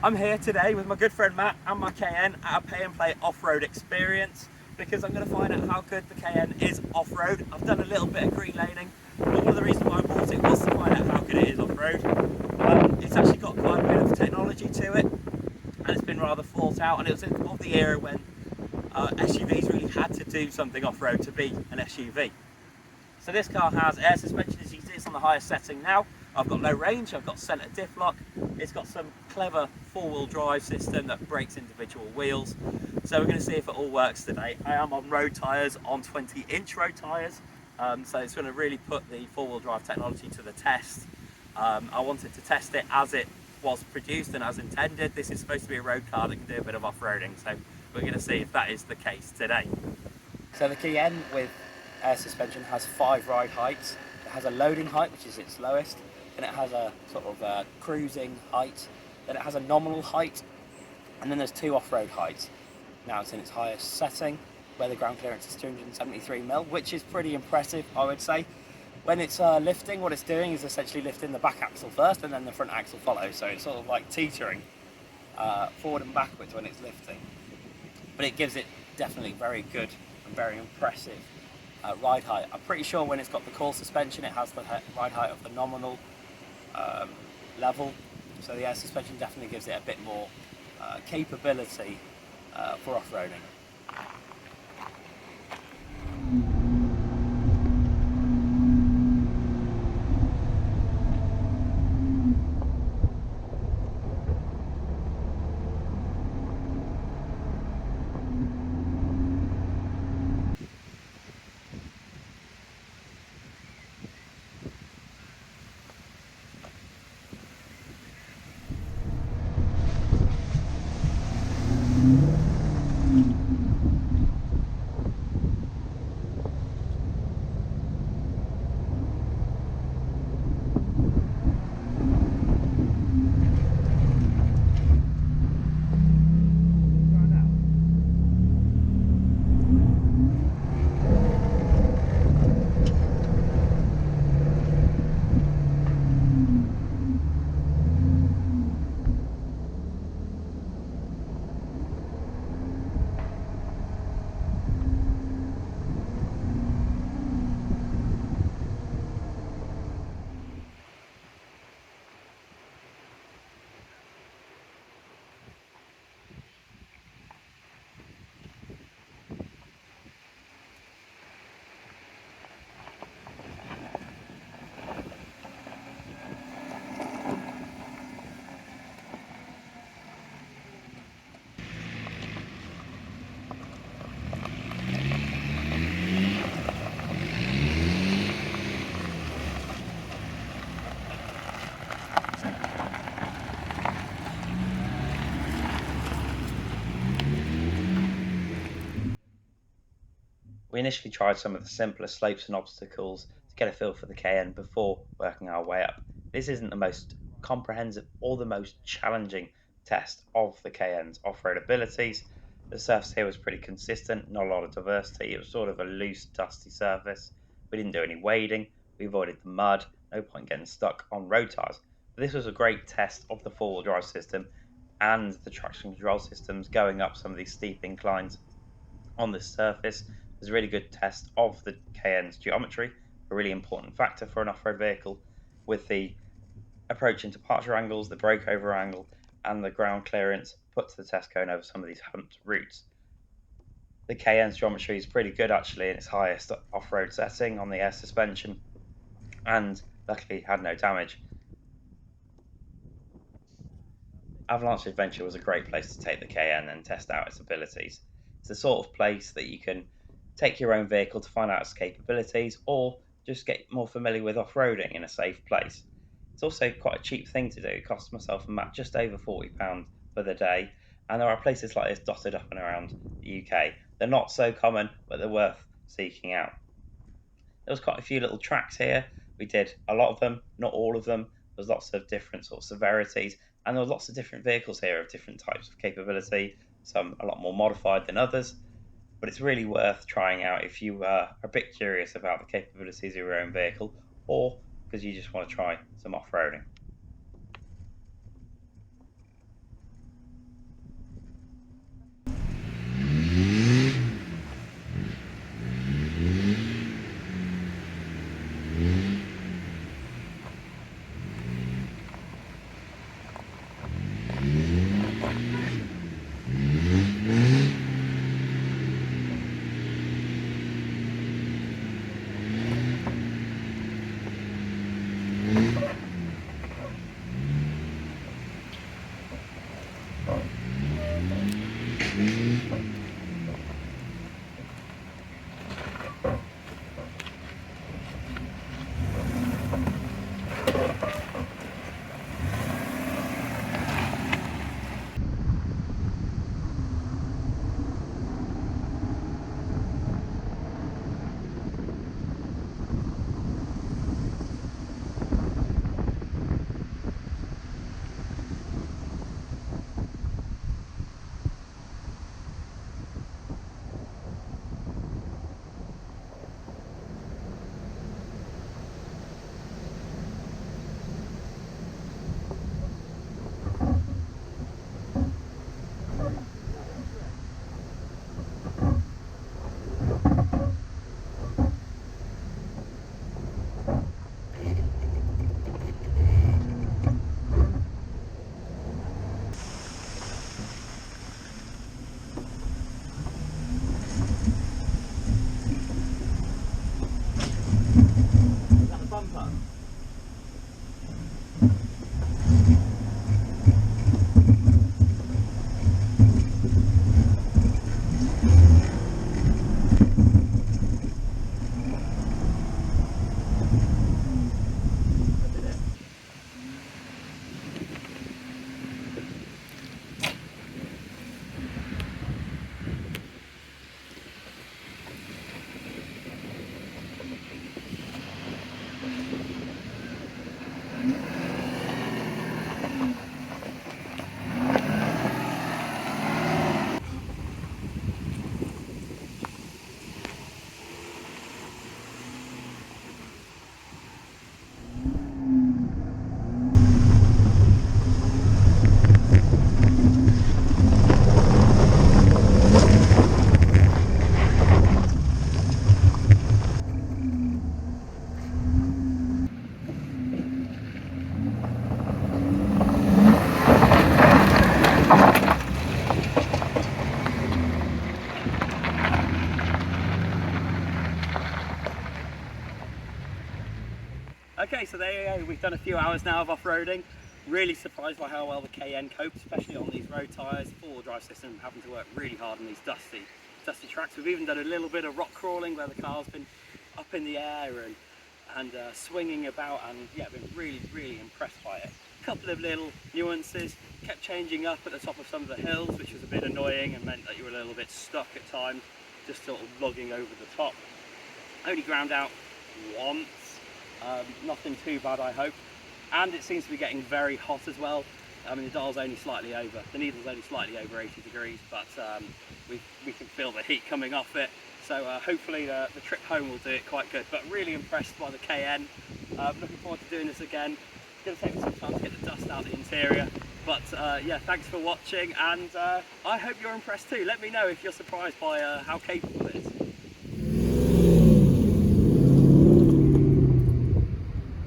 I'm here today with my good friend Matt and my Cayenne at a pay and play off-road experience because I'm going to find out how good the Cayenne is off-road. I've done a little bit of green laning, but one of the reasons why I bought it was to find out how good it is off-road. It's actually got quite a bit of technology to it, and it's been rather thought out, and it was of the era when SUVs really had to do something off-road to be an SUV. So this car has air suspension as you can see, it's on the highest setting now. I've got low range, I've got centre diff lock, it's got some clever four-wheel drive system that brakes individual wheels. So we're going to see if it all works today. I am on road tyres, on 20-inch road tyres, so it's going to really put the four-wheel drive technology to the test. I wanted to test it as it was produced and as intended. This is supposed to be a road car that can do a bit of off-roading, so we're going to see if that is the case today. So the Cayenne with air suspension has 5 ride heights. It has a loading height, which is its lowest, then it has a sort of cruising height, then it has a nominal height, and then there's 2 off-road heights. Now it's in its highest setting, where the ground clearance is 273mm, which is pretty impressive, I would say. When it's lifting, what it's doing is essentially lifting the back axle first, and then the front axle follows, so it's sort of like teetering forward and backwards when it's lifting. But it gives it definitely very good and very impressive ride height. I'm pretty sure when it's got the coil suspension, it has the ride height of the nominal level, so the air suspension definitely gives it a bit more capability for off-roading. We initially tried some of the simpler slopes and obstacles to get a feel for the Cayenne before working our way up. This isn't the most comprehensive or the most challenging test of the Cayenne's off-road abilities. The surface here was pretty consistent, not a lot of diversity. It was sort of a loose, dusty surface. We didn't do any wading, we avoided the mud, no point getting stuck on road tyres. But this was a great test of the four-wheel drive system and the traction control systems going up some of these steep inclines on this surface. There's a really good test of the Cayenne's geometry, a really important factor for an off-road vehicle, with the approach into departure angles, the breakover angle, and the ground clearance put to the test going over some of these humped routes. The Cayenne's geometry is pretty good actually in its highest off-road setting on the air suspension, and luckily had no damage. Avalanche Adventure was a great place to take the Cayenne and test out its abilities. It's the sort of place that you can take your own vehicle to find out its capabilities or just get more familiar with off-roading in a safe place. It's also quite a cheap thing to do. It costs myself and Matt just over £40 for the day, and there are places like this dotted up and around the UK. They're not so common, but they're worth seeking out. There was quite a few little tracks here. We did a lot of them, not all of them. There's lots of different sort of severities, and there were lots of different vehicles here of different types of capability, some a lot more modified than others. But it's really worth trying out if you are a bit curious about the capabilities of your own vehicle, or because you just want to try some off-roading. Okay, so there you go. We've done a few hours now of off-roading. Really surprised by how well the Cayenne copes, especially on these road tyres. Four-wheel drive system, having to work really hard on these dusty tracks. We've even done a little bit of rock crawling where the car's been up in the air and swinging about, and yeah, been really impressed by it. A couple of little nuances. Kept changing up at the top of some of the hills, which was a bit annoying and meant that you were a little bit stuck at times, just sort of logging over the top. Only ground out once. Nothing too bad, I hope. And it seems to be getting very hot as well. I mean, the dial's only slightly over, the needle's only slightly over 80 degrees, but we can feel the heat coming off it. So hopefully the trip home will do it quite good. But really impressed by the Cayenne. Looking forward to doing this again. It's going to take me some time to get the dust out of the interior. But yeah, thanks for watching, and I hope you're impressed too. Let me know if you're surprised by how capable